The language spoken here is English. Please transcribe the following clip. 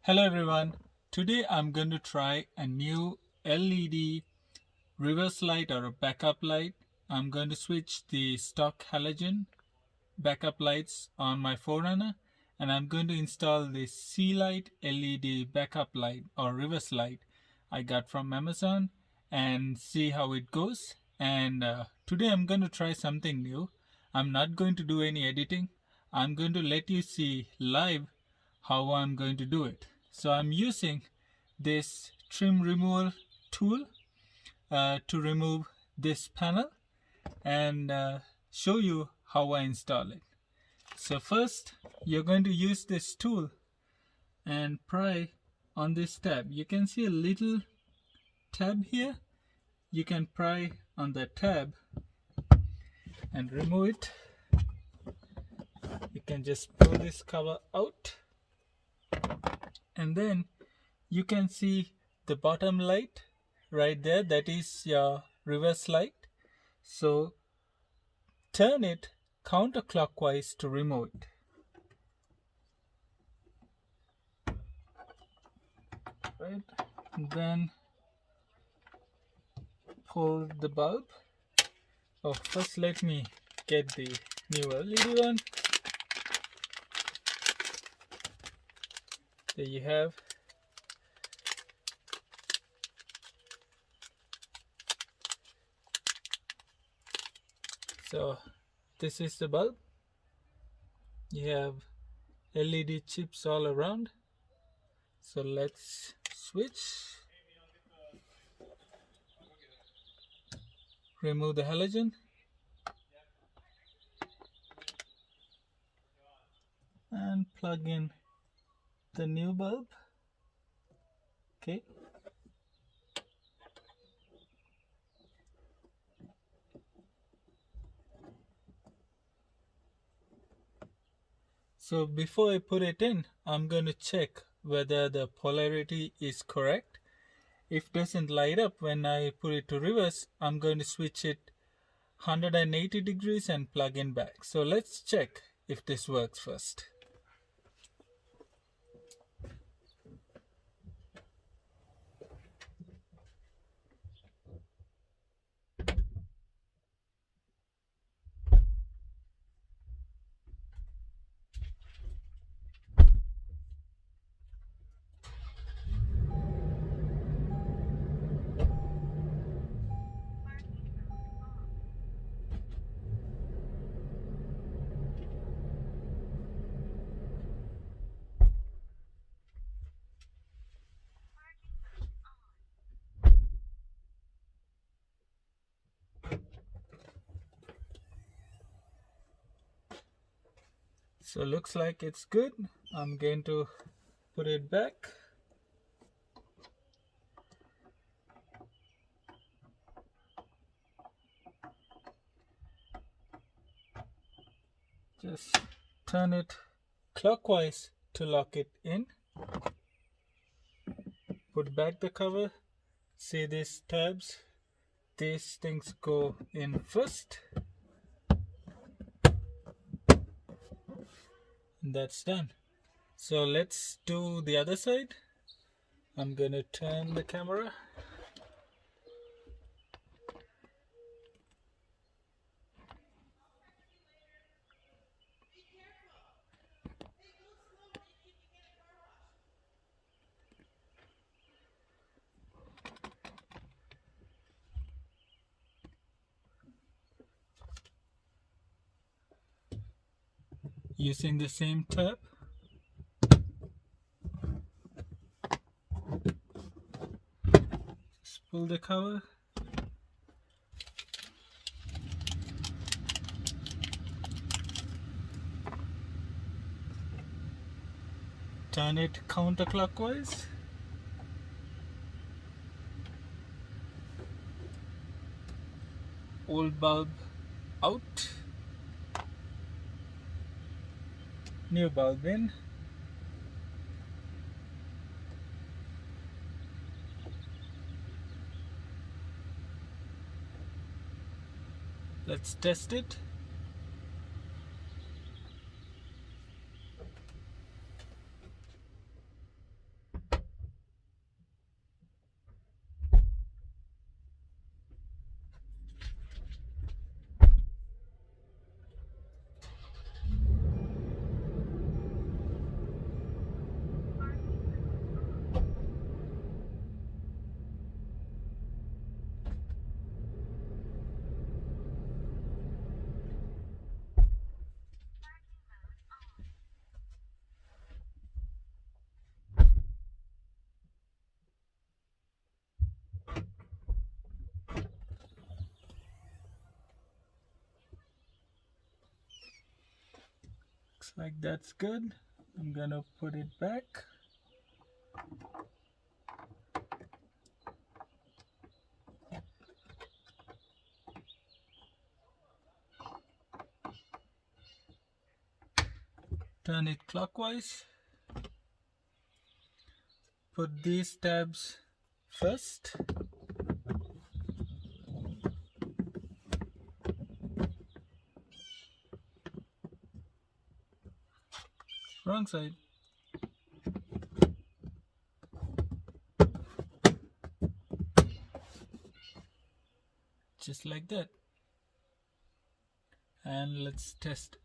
Hello everyone, today I'm going to try a new LED reverse light or a backup light. I'm going to switch the stock halogen backup lights on my 4Runner and I'm going to install the SEALIGHT LED backup light or reverse light I got from Amazon and see how it goes. And today I'm going to try something new. I'm not going to do any editing. I'm going to let you see live how I'm going to do it. So I'm using this trim removal tool to remove this panel and show you how I install it. So first you're going to use this tool and pry on this tab. You can see a little tab here. You can pry on the tab and remove it. You can just pull this cover out and then you can see the bottom light right there. That is your reverse light. So turn it counterclockwise to remove it. Right, then pull the bulb. Oh, first let me get the new LED one. There you have. So this is the bulb. You have LED chips all around. So let's switch. Remove the halogen. And plug in the new bulb. Okay. So before I put it in, I'm going to check whether the polarity is correct. If it doesn't light up when I put it to reverse, I'm going to switch it 180 degrees and plug in back. So let's check if this works first. So looks like it's good. I'm going to put it back. Just turn it clockwise to lock it in. Put back the cover. See these tabs? These things go in first. And that's done. So let's do the other side. I'm gonna turn the camera. Using the same tab. Just pull the cover. Turn it counterclockwise. Old bulb out. New bulb in. Let's test it. like that's good. I'm gonna put it back. Turn it clockwise. Put these tabs first. Wrong side. Just like that. And let's test